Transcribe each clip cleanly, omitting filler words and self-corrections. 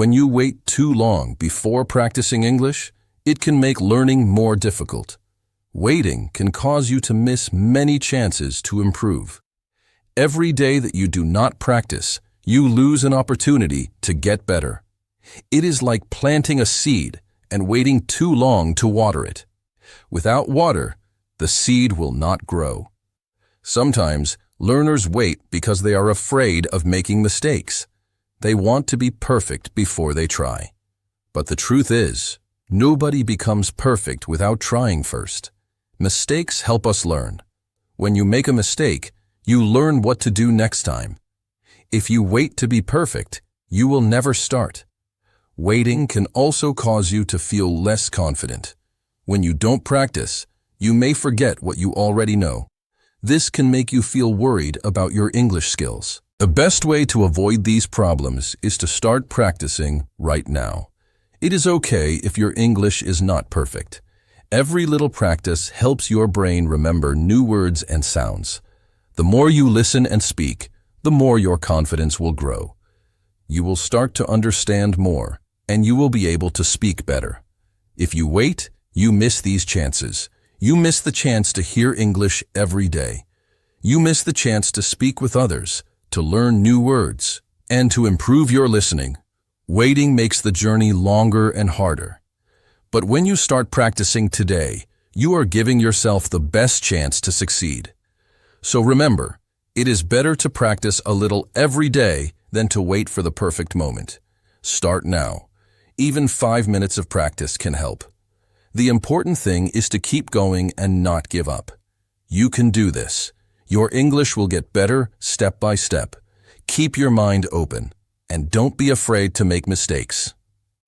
When you wait too long before practicing English, it can make learning more difficult. Waiting can cause you to miss many chances to improve. Every day that you do not practice, you lose an opportunity to get better. It is like planting a seed and waiting too long to water it. Without water, the seed will not grow. Sometimes, learners wait because they are afraid of making mistakes. They want to be perfect before they try. But the truth is, nobody becomes perfect without trying first. Mistakes help us learn. When you make a mistake, you learn what to do next time. If you wait to be perfect, you will never start. Waiting can also cause you to feel less confident. When you don't practice, you may forget what you already know. This can make you feel worried about your English skills. The best way to avoid these problems is to start practicing right now. It is okay if your English is not perfect. Every little practice helps your brain remember new words and sounds. The more you listen and speak, the more your confidence will grow. You will start to understand more, and you will be able to speak better. If you wait, you miss these chances. You miss the chance to hear English every day. You miss the chance to speak with others, to learn new words, and to improve your listening. Waiting makes the journey longer and harder. But when you start practicing today, you are giving yourself the best chance to succeed. So remember, it is better to practice a little every day than to wait for the perfect moment. Start now. Even 5 minutes of practice can help. The important thing is to keep going and not give up. You can do this. Your English will get better step by step. Keep your mind open, and don't be afraid to make mistakes.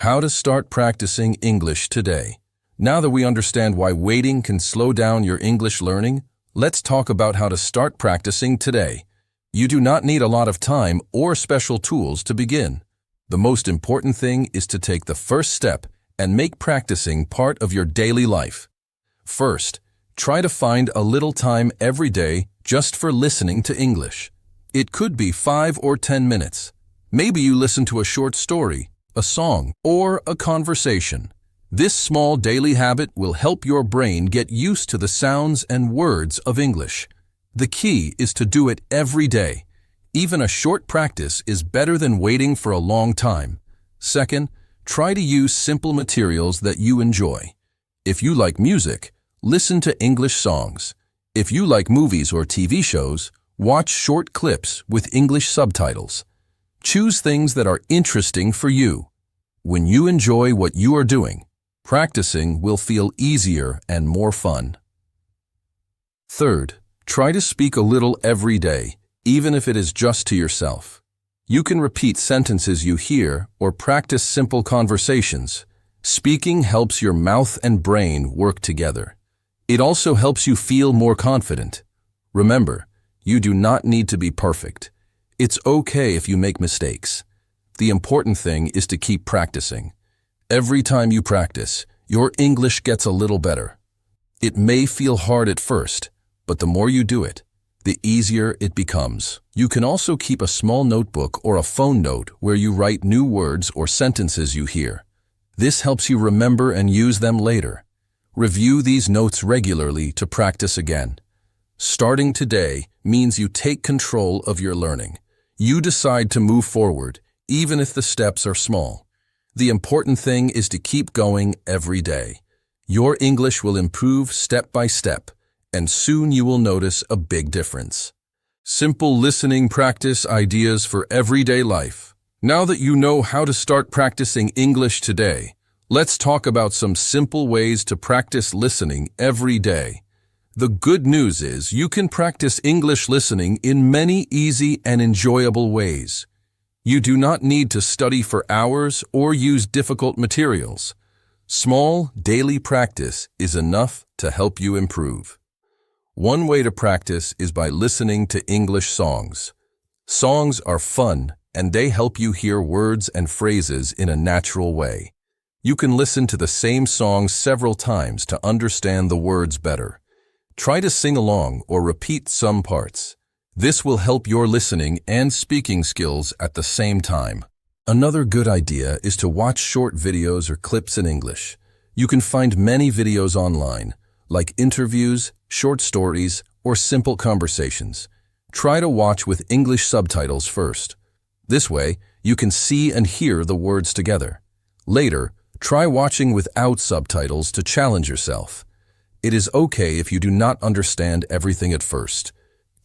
How to start practicing English today. Now that we understand why waiting can slow down your English learning, let's talk about how to start practicing today. You do not need a lot of time or special tools to begin. The most important thing is to take the first step and make practicing part of your daily life. First, try to find a little time every day just for listening to English. It could be 5 or 10 minutes. Maybe you listen to a short story, a song, or a conversation. This small daily habit will help your brain get used to the sounds and words of English. The key is to do it every day. Even a short practice is better than waiting for a long time. Second, try to use simple materials that you enjoy. If you like music, listen to English songs. If you like movies or TV shows, watch short clips with English subtitles. Choose things that are interesting for you. When you enjoy what you are doing, practicing will feel easier and more fun. Third, try to speak a little every day, even if it is just to yourself. You can repeat sentences you hear or practice simple conversations. Speaking helps your mouth and brain work together. It also helps you feel more confident. Remember, you do not need to be perfect. It's okay if you make mistakes. The important thing is to keep practicing. Every time you practice, your English gets a little better. It may feel hard at first, but the more you do it, the easier it becomes. You can also keep a small notebook or a phone note where you write new words or sentences you hear. This helps you remember and use them later. Review these notes regularly to practice again. Starting today means you take control of your learning. You decide to move forward, even if the steps are small. The important thing is to keep going every day. Your English will improve step by step, and soon you will notice a big difference. Simple listening practice ideas for everyday life. Now that you know how to start practicing English today, let's talk about some simple ways to practice listening every day. The good news is you can practice English listening in many easy and enjoyable ways. You do not need to study for hours or use difficult materials. Small, daily practice is enough to help you improve. One way to practice is by listening to English songs. Songs are fun, and they help you hear words and phrases in a natural way. You can listen to the same song several times to understand the words better. Try to sing along or repeat some parts. This will help your listening and speaking skills at the same time. Another good idea is to watch short videos or clips in English. You can find many videos online, like interviews, short stories, or simple conversations. Try to watch with English subtitles first. This way, you can see and hear the words together. Later, try watching without subtitles to challenge yourself. It is okay if you do not understand everything at first.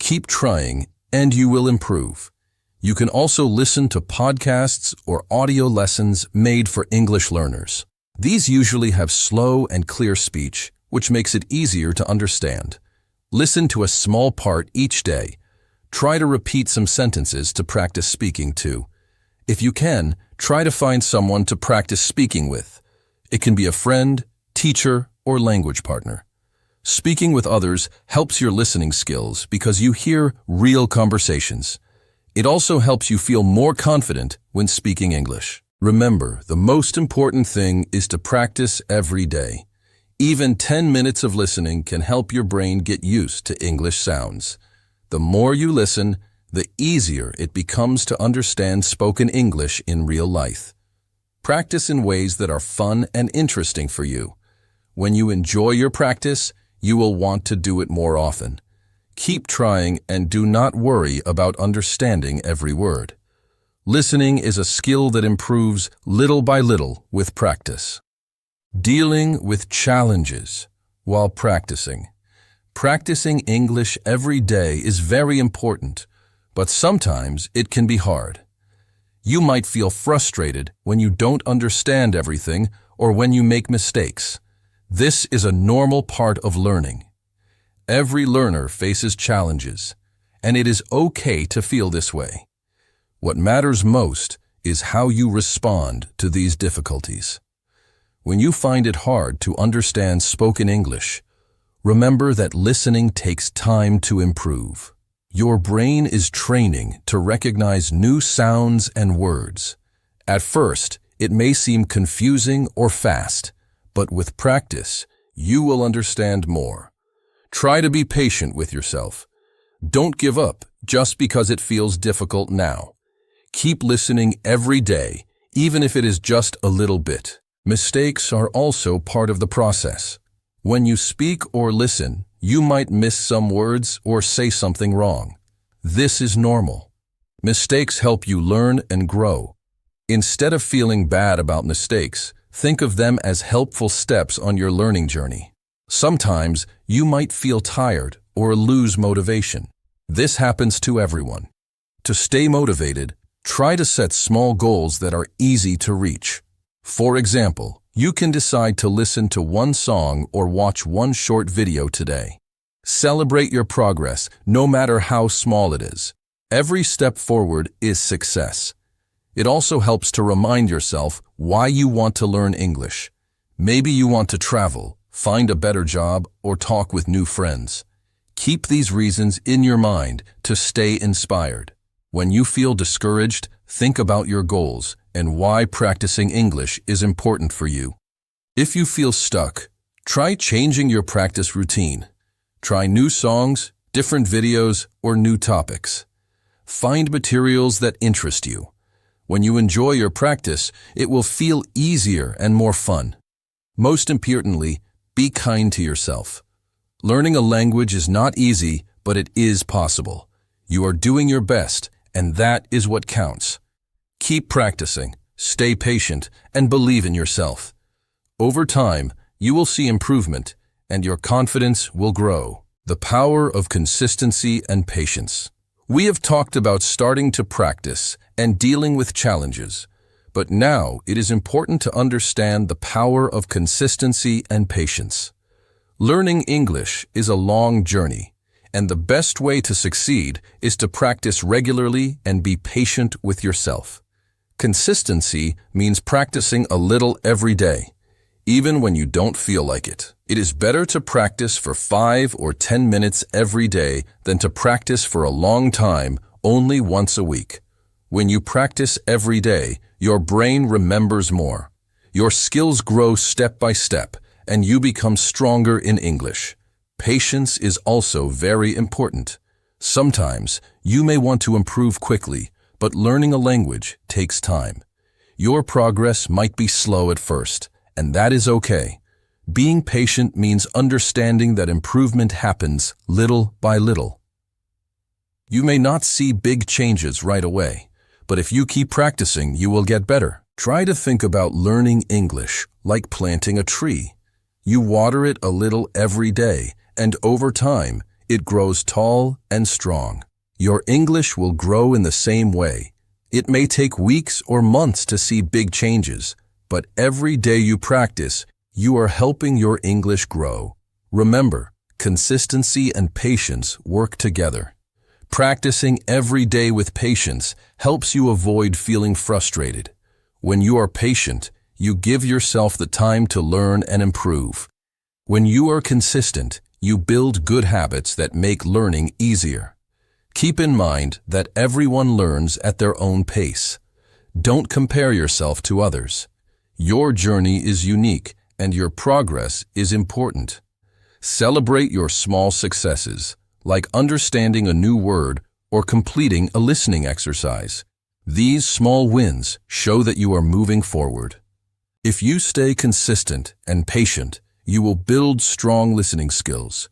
Keep trying, and you will improve. You can also listen to podcasts or audio lessons made for English learners. These usually have slow and clear speech, which makes it easier to understand. Listen to a small part each day. Try to repeat some sentences to practice speaking too. If you can, try to find someone to practice speaking with. It can be a friend, teacher, or language partner. Speaking with others helps your listening skills because you hear real conversations. It also helps you feel more confident when speaking English. Remember, the most important thing is to practice every day. Even 10 minutes of listening can help your brain get used to English sounds. The more you listen, the easier it becomes to understand spoken English in real life. Practice in ways that are fun and interesting for you. When you enjoy your practice, you will want to do it more often. Keep trying and do not worry about understanding every word. Listening is a skill that improves little by little with practice. Dealing with challenges while practicing. Practicing English every day is very important, but sometimes it can be hard. You might feel frustrated when you don't understand everything or when you make mistakes. This is a normal part of learning. Every learner faces challenges, and it is okay to feel this way. What matters most is how you respond to these difficulties. When you find it hard to understand spoken English, remember that listening takes time to improve. Your brain is training to recognize new sounds and words. At first, it may seem confusing or fast, but with practice, you will understand more. Try to be patient with yourself. Don't give up just because it feels difficult now. Keep listening every day, even if it is just a little bit. Mistakes are also part of the process. When you speak or listen, you might miss some words or say something wrong. This is normal. Mistakes help you learn and grow. Instead of feeling bad about mistakes, think of them as helpful steps on your learning journey. Sometimes you might feel tired or lose motivation. This happens to everyone. To stay motivated, try to set small goals that are easy to reach. For example, you can decide to listen to one song or watch one short video today. Celebrate your progress, no matter how small it is. Every step forward is success. It also helps to remind yourself why you want to learn English. Maybe you want to travel, find a better job, or talk with new friends. Keep these reasons in your mind to stay inspired. When you feel discouraged, think about your goals and why practicing English is important for you. If you feel stuck, try changing your practice routine. Try new songs, different videos, or new topics. Find materials that interest you. When you enjoy your practice, it will feel easier and more fun. Most importantly, be kind to yourself. Learning a language is not easy, but it is possible. You are doing your best, and that is what counts. Keep practicing, stay patient, and believe in yourself. Over time, you will see improvement, and your confidence will grow. The power of consistency and patience. We have talked about starting to practice and dealing with challenges, but now it is important to understand the power of consistency and patience. Learning English is a long journey, and the best way to succeed is to practice regularly and be patient with yourself. Consistency means practicing a little every day, even when you don't feel like it. It is better to practice for 5 or 10 minutes every day than to practice for a long time only once a week. When you practice every day, your brain remembers more. Your skills grow step by step, and you become stronger in English. Patience is also very important. Sometimes you may want to improve quickly, but learning a language takes time. Your progress might be slow at first, and that is okay. Being patient means understanding that improvement happens little by little. You may not see big changes right away, but if you keep practicing, you will get better. Try to think about learning English like planting a tree. You water it a little every day, and over time, it grows tall and strong. Your English will grow in the same way. It may take weeks or months to see big changes, but every day you practice, you are helping your English grow. Remember, consistency and patience work together. Practicing every day with patience helps you avoid feeling frustrated. When you are patient, you give yourself the time to learn and improve. When you are consistent, you build good habits that make learning easier. Keep in mind that everyone learns at their own pace. Don't compare yourself to others. Your journey is unique, and your progress is important. Celebrate your small successes, like understanding a new word or completing a listening exercise. These small wins show that you are moving forward. If you stay consistent and patient, you will build strong listening skills.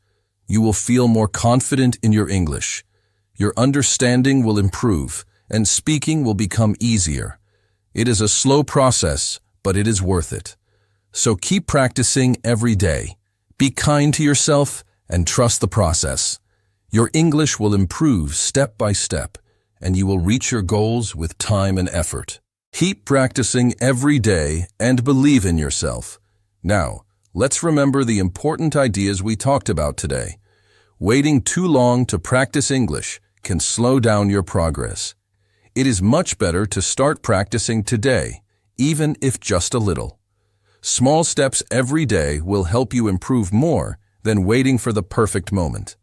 You will feel more confident in your English. Your understanding will improve, and speaking will become easier. It is a slow process, but it is worth it. So keep practicing every day. Be kind to yourself and trust the process. Your English will improve step by step, and you will reach your goals with time and effort. Keep practicing every day and believe in yourself. Now, let's remember the important ideas we talked about today. Waiting too long to practice English can slow down your progress. It is much better to start practicing today, even if just a little. Small steps every day will help you improve more than waiting for the perfect moment.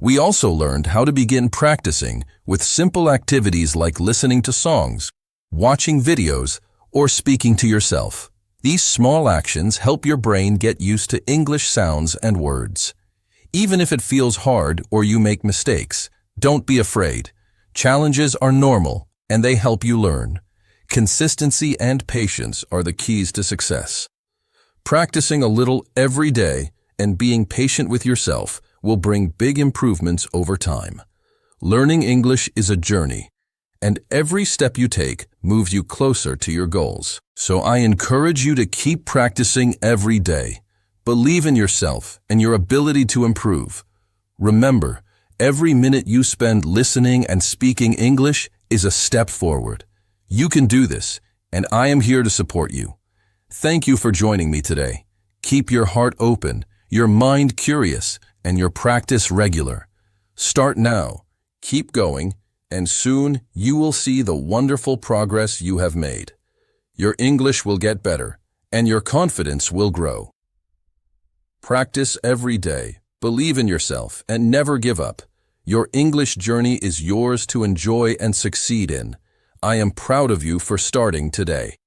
We also learned how to begin practicing with simple activities like listening to songs, watching videos, or speaking to yourself. These small actions help your brain get used to English sounds and words. Even if it feels hard or you make mistakes, don't be afraid. Challenges are normal, and they help you learn. Consistency and patience are the keys to success. Practicing a little every day and being patient with yourself will bring big improvements over time. Learning English is a journey, and every step you take moves you closer to your goals. So I encourage you to keep practicing every day. Believe in yourself and your ability to improve. Remember, every minute you spend listening and speaking English is a step forward. You can do this, and I am here to support you. Thank you for joining me today. Keep your heart open, your mind curious, and your practice regular. Start now, keep going, and soon you will see the wonderful progress you have made. Your English will get better, and your confidence will grow. Practice every day, believe in yourself, and never give up. Your English journey is yours to enjoy and succeed in. I am proud of you for starting today.